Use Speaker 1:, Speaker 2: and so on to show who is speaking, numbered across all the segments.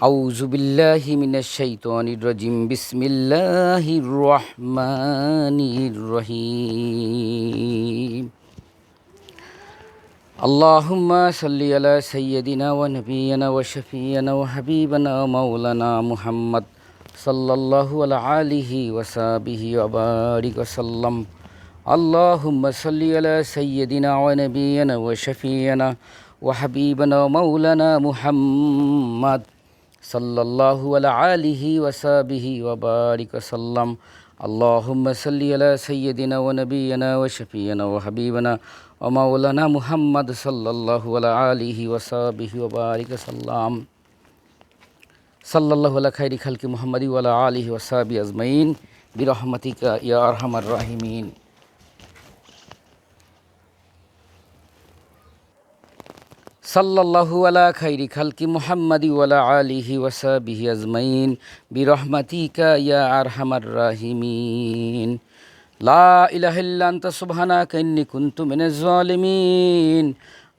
Speaker 1: আউযু বিল্লাহি মিনাশ শাইতানির রাজিম বিসমিল্লাহির রহমানির রহিম আল্লাহুম্মা সাল্লি আলা সাইয়্যিদিনা ওয়া নাবিয়িনা ওয়া শাফিয়িনা ওয়া হাবিবানা ওয়া মাওলানা মুহাম্মদ সাল্লাল্লাহু আলা আলিহি ওয়া সাহবিহি ওয়া বারিক ওয়া সাল্লাম। আল্লাহুম্মা সাল্লি আলা সাইয়্যিদিনা ওয়া নাবিয়িনা ওয়া শাফিয়িনা ওয়া হাবিবানা ওয়া মাওলানা মুহাম্মদ সাল্লাল্লাহু আলা আলিহি ওয়া সাহবিহি ওয়া বারিক ওয়া সাল্লাম। আল্লাহুম্মা সাল্লি আলা সাইয়্যিদিনা ওয়া নাবিয়িনা ওয়া শাফিয়িনা ওয়া হাবিবানা ওয়া মাওলানা মুহাম্মদ সাল্লাল্লাহু আলা আলিহি ওয়া সাহবিহি ওয়া বারিক ওয়া সাল্লাম। সাল্লাল্লাহু আলা খাইরি খালকি মুহাম্মাদি ওয়া আলা আলিহি ওয়া সাহবিহি আজমাইন বিরহমাতিকা ইয়া আরহামার রাহিমিন। সাল্লাল্লাহু আলা খাইরি খালকি মুহাম্মাদি ওয়া আলা আলিহি ওয়া সাহবিহি আজমাইন বিরহমাতিকা ইয়া আরহামার রাহিমিন। লা ইলাহা ইল্লা আনতা সুবহানাকা ইন্নী কুনতু মিনাজ জালিমিন।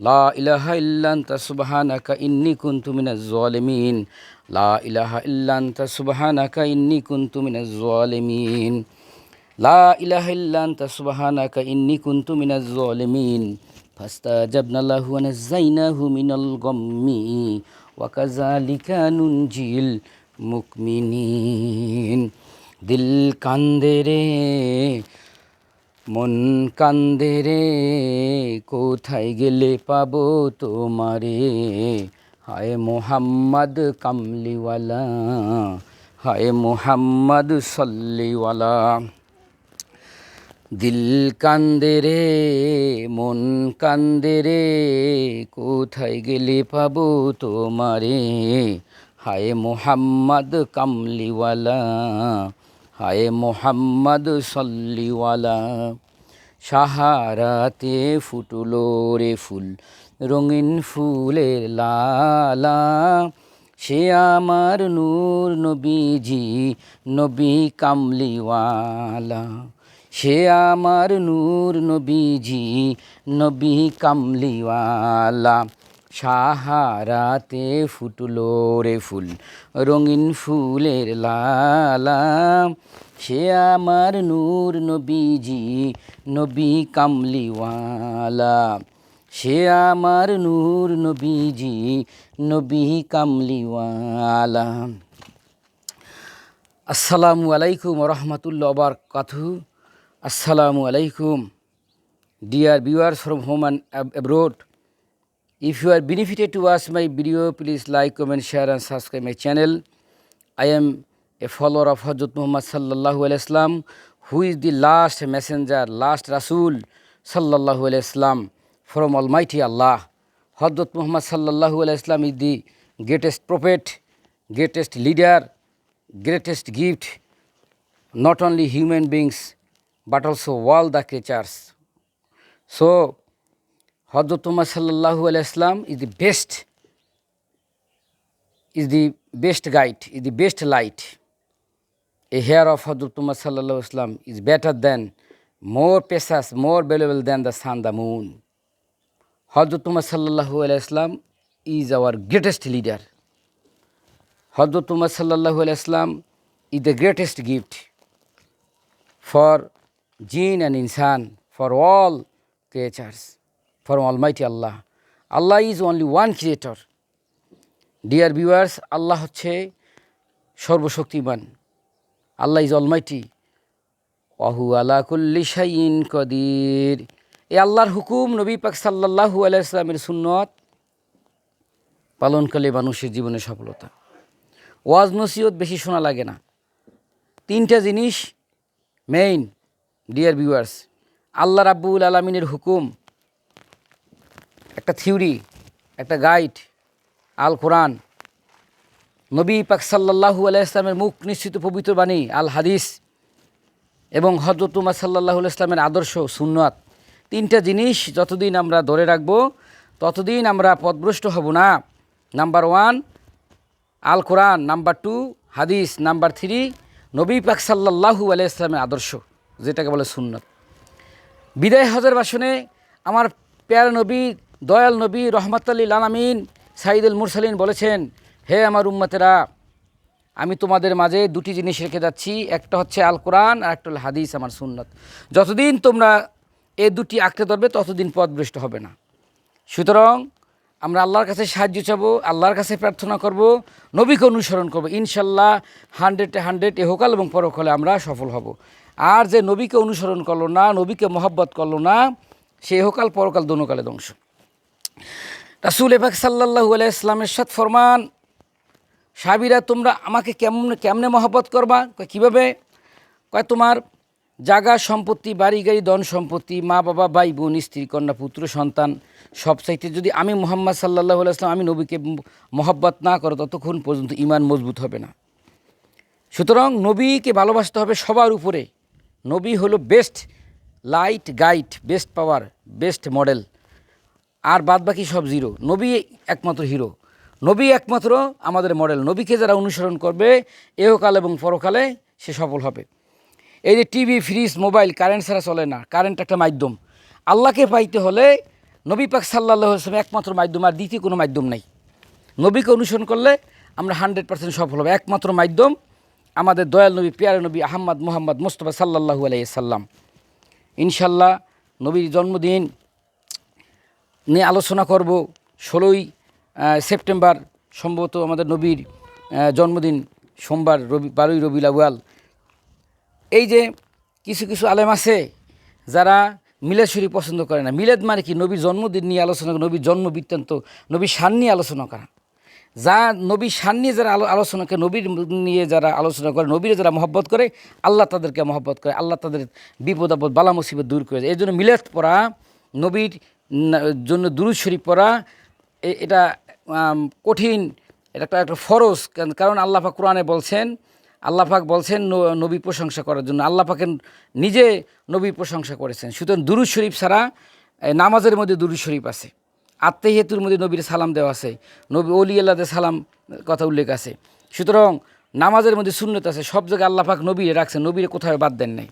Speaker 1: লা ইলাহা ইল্লা আনতা সুবহানাকা ইন্নী কুনতু মিনাজ জালিমিন। লা ইলাহা ইল্লা আনতা সুবহানাকা ইন্নী কুনতু মিনাজ জালিমিন। লা ইলাহা ইল্লা আনতা সুবহানাকা ইন্নী কুনতু মিনাজ জালিমিন। ফাস্তাজাবনা লাহু ওয়া নাজ্জাইনাহু মিনাল গাম্মি ওয়া কাযালিকা নুনজিল মুকমিনিন। দিল কান্দে রে মন কান্দে রে, কোথায় গেলে পাবো তোমারে। হায় মোহাম্মদ কামলিওয়ালা, হায় মোহাম্মদ সাল্লিওয়ালা। দিল কান্দে রে মন কান্দে রে, কোথায় গেলে পাবো তোমারে। হায় মোহাম্মদ কামলিওয়ালা, হায় মোহাম্মদ সাল্লিওয়ালা। সাহারাতে ফুটলো রে ফুল, রঙিন ফুলের লালা। সে আমার নূর নবীজি, নবী কামলিওয়ালা। সে আমার নূর নবীজি, নবী কামলিওয়ালা। সাহারাতে ফুটলো রে ফুল, রঙিন ফুলের লালা। সে আমার নূর নবীজি, নবী কামলিওয়ালা। সে আমার নূর নবীজি, নবী কামলিওয়ালা। আসসালামু আলাইকুম ওয়া রাহমাতুল্লাহি ওয়া বারাকাতুহু। Assalamu alaikum, dear viewers from home and abroad. If you are benefited to watch my video, please like, comment, share and subscribe my channel. I am a follower of Hazrat Muhammad sallallahu alaihi wasallam, who is the last messenger, last Rasul sallallahu alaihi wasallam from Almighty Allah. Hazrat Muhammad sallallahu alaihi wasallam is the greatest prophet, greatest leader, greatest gift, not only human beings but also all the creatures. So Hazrat Muhammad sallallahu alaihi wasallam is the best guide, is the best light. A hair of Hazrat Muhammad sallallahu alaihi wasallam is better than, more precious, more valuable than the sun, the moon. Hazrat Muhammad sallallahu alaihi wasallam is our greatest leader. Hazrat Muhammad sallallahu alaihi wasallam is the greatest gift for jinn and insan, for all creatures, from Almighty Allah. Allah is only one creator. Dear viewers, Allah হচ্ছে সর্বশক্তিমান। Allah is almighty. ওয়াহু আলা কুল্লি শাইইন কদির। এই আল্লাহর হুকুম, নবী পাক সাল্লাল্লাহু আলাইহি ওয়াসাল্লামের সুন্নত পালনকালে মানুষের জীবনে সফলতা। ওয়াজ নসিহত বেশি শোনা লাগে না। তিনটা জিনিস মেইন। ডিয়ার ভিউয়ার্স, আল্লাহ রাব্বুল আলামিনের হুকুম, একটা থিওরি, একটা গাইড, আল কোরআন, নবী পাক সাল্লাল্লাহু আলাইহি ওয়াসাল্লামের মুখ নিশ্চিত পবিত্র বাণী আল হাদিস, এবং হযরত মুহাম্মদ সাল্লাল্লাহু আলাইহি ওয়াসাল্লামের আদর্শ সুন্নাত। তিনটা জিনিস যতদিন আমরা ধরে রাখব ততদিন আমরা পথভ্রষ্ট হব না। নাম্বার 1 আল কোরআন, নাম্বার 2 হাদিস, নাম্বার 3 নবী পাক সাল্লাল্লাহু আলাইহি ওয়াসাল্লামের আদর্শ, যেটাকে বলে সুন্নাত। বিদায় হজের ভাষণে আমার প্যারা নবী, দয়াল নবী, রহমাতুল লিল আলামিন, সাইয়্যিদুল মুরসালিন বলেছেন, হে আমার উম্মতেরা, আমি তোমাদের মাঝে দুটি জিনিস রেখে যাচ্ছি, একটা হচ্ছে আল কোরআন আর একটা হল হাদিস, আমার সুন্নত। যতদিন তোমরা এই দুটি আঁকড়ে ধরবে ততদিন পথভ্রষ্ট হবে না। সুতরাং আমরা আল্লাহর কাছে সাহায্য চাবো, আল্লাহর কাছে প্রার্থনা করব, নবীকে অনুসরণ করব, ইনশাল্লাহ 100 এহকাল এবং পরকালে আমরা সফল হব। আর যে নবীকে অনুসরণ করলো না, নবীকে মহব্বত করলো না, সে এহকাল পরকাল দোনোকালে ধ্বংস। রাসূল পাক সাল্লাল্লাহু আলাইহি ইসলামের সাথ ফরমান, সাহাবীরা তোমরা আমাকে কেমনে মহব্বত করবা? কীভাবে? কয় তোমার জাগা সম্পত্তি, বাড়ি গাড়ি, ধন সম্পত্তি, মা বাবা, ভাই বোন, স্ত্রী কন্যা, পুত্র সন্তান, সব চাইতে যদি আমি মুহাম্মদ সাল্লাল্লাহু আলাইহি ওয়াসাল্লাম আমি নবীকে মহব্বত না করো, ততক্ষণ পর্যন্ত ঈমান মজবুত হবে না। সুতরাং নবীকে ভালোবাসতে হবে সবার উপরে। নবী হলো বেস্ট লাইট গাইড, বেস্ট পাওয়ার, বেস্ট মডেল, আর বাদ বাকি সব জিরো। নবী একমাত্র হিরো, নবী একমাত্র আমাদের মডেল। নবীকে যারা অনুসরণ করবে এহকাল এবং পরকালে সে সফল হবে। এই যে টিভি, ফ্রিজ, মোবাইল কারেন্ট ছাড়া চলে না। কারেন্ট একটা মাধ্যম। আল্লাহকে পাইতে হলে নবী পাক সাল্লাল্লাহু আলাইহি ওয়াসাল্লাম একমাত্র মাধ্যম, আর দ্বিতীয় কোনো মাধ্যম নাই। নবীকে অনুসরণ করলে আমরা 100% সফল হবে। একমাত্র মাধ্যম আমাদের দয়াল নবী, পেয়ারে নবী আহমদ মুহাম্মদ মুস্তাফা সাল্লাল্লাহু আলাইহি সাল্লাম। ইনশাল্লাহ নবীর জন্মদিন নিয়ে আলোচনা করব। 16ই সেপ্টেম্বর সম্ভবত আমাদের নবীর জন্মদিন, সোমবার, 12ই রবিউল আউয়াল। এই যে কিছু কিছু আলেম আছে যারা মিলাদ শরীফ পছন্দ করে না। মিলাদ মানে কি? নবীর জন্মদিন নিয়ে আলোচনা করা, নবীর জন্ম বৃত্তান্ত, নবীর শান নিয়ে আলোচনা করা। যা নবীর শান নিয়ে যারা আলোচনা করে, নবীর নিয়ে যারা আলোচনা করে, নবীর যারা মহব্বত করে, আল্লাহ তাদেরকে মহব্বত করে, আল্লাহ তাদের বিপদ আপদ বালা মুসিবত দূর করে। এই জন্য মিলাদ পড়া, নবীর জন্য দুরূদ শরীফ পড়া, এটা কঠিন, এটা একটা ফরজ। কারণ আল্লাহ পাক কোরআনে বলছেন, আল্লাহ পাক বলছেন নবী প্রশংসা করার জন্য। আল্লাহ পাকের নিজে নবীর প্রশংসা করেছেন। সুতরাং দুরূদ শরীফ ছাড়া, নামাজের মধ্যে দুরূদ শরীফ আছে, আত্মাহিয়াতুর মধ্যে নবীর সালাম দেওয়া আছে, নবী ওলি আল্লাহদের সালাম কথা উল্লেখ আছে। সুতরাং নামাজের মধ্যে সুন্নত আছে। সব জায়গায় আল্লাহ পাক নবীরে রাখছেন, নবীরে কোথাও বাদ দেন নাই।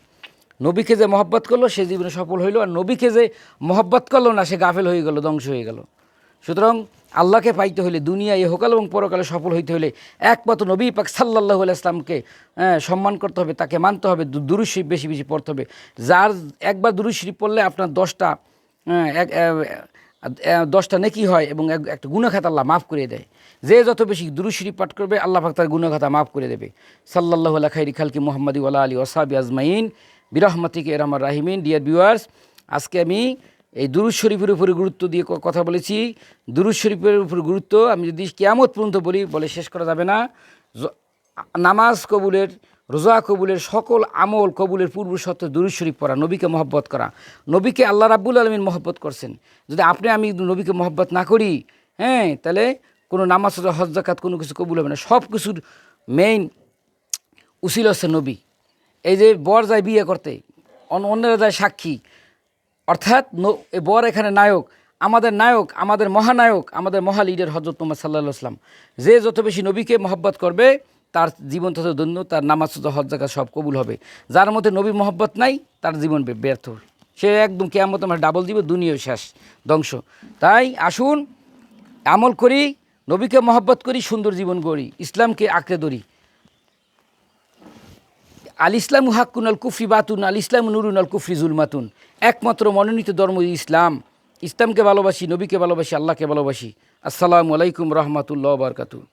Speaker 1: নবীকে যে মহব্বত করলো সে জীবনে সফল হইল, আর নবীকে যে মহব্বত করলো না সে গাফেল হয়ে গেল, ধ্বংস হয়ে গেল। সুতরাং আল্লাহকে পাইতে হলে, দুনিয়া ইহকাল এবং পরকালে সফল হইতে হলে একমাত্র নবী পাক সাল্লাল্লাহু আলাইহি ইসলামকে সম্মান করতে হবে, তাকে মানতে হবে, দুরূদ শরীফ বেশি বেশি পড়তে হবে। যার একবার দুরূদ শরীফ পড়লে আপনার 10টা নেকি হয় এবং একটা গুনাহ খাতা আল্লাহ মাফ করে দেয়। যে যত বেশি দুরূদ শরীফ পাঠ করবে আল্লাহ পাক তার গুনাহ খাতা মাফ করে দেবে। সাল্লাল্লাহু আলা খাইরি খালকি মুহাম্মাদি ওয়া আলা আলিহি ওয়া সাহবিহি আজমাইন বিরহমাতিকা ইরহামার রাহিমিন। ডিয়ার ভিউয়ার্স, আজকে আমি এই দুরূদ শরীফের উপরে গুরুত্ব দিয়ে কথা বলেছি। দুরূদ শরীফের উপরে গুরুত্ব আমি যদি কিয়ামত পর্যন্ত বলে শেষ করা যাবে না। নামাজ কবুলের, রোজা কবুলের, সকল আমল কবুলের পূর্ব শর্ত দুরূদ শরীফ পড়া, নবীকে মহব্বত করা। নবীকে আল্লাহ রাব্বুল আলামিন মহব্বত করছেন। যদি আমি নবীকে মহব্বত না করি, তাহলে কোনো নামাজ, হজ, যাকাত কোনো কিছু কবুল হবে না। সব কিছুর মেইন উসিলা হচ্ছে নবী। এই যে বর যায় বিয়ে করতে, অন্যরা যায় সাক্ষী, অর্থাৎ এই বর এখানে নায়ক, আমাদের মহানায়ক, আমাদের মহা লিডার হযরত মুহাম্মদ সাল্লাল্লাহু আলাইহি ওয়াসাল্লাম। যে যত বেশি নবীকে মহব্বত করবে তার জীবন তত ধন্য, তার নামাজ, হজ, যাকাত সব কবুল হবে। যার মধ্যে নবী মহব্বত নাই তার জীবন ব্যর্থ, সে একদম কিয়ামত আমরা ডাবল দিব, দুনিয়াও শেষ, ধ্বংস। তাই আসুন আমল করি, নবীকে মহব্বত করি, সুন্দর জীবন গড়ি, ইসলামকে আঁকড়ে ধরি। আল ইসলামু হাক্কুন আল কুফরি বাতুন, আল ইসলামু নুরুন আল কুফরি জুলমাতুন। একমাত্র মনোনীত ধর্ম ইসলাম। ইসলামকে ভালোবাসি, নবীকে ভালোবাসি, আল্লাহকে ভালোবাসি। আসসালামু আলাইকুম রহমতুল্লাহ বারকাতুহু।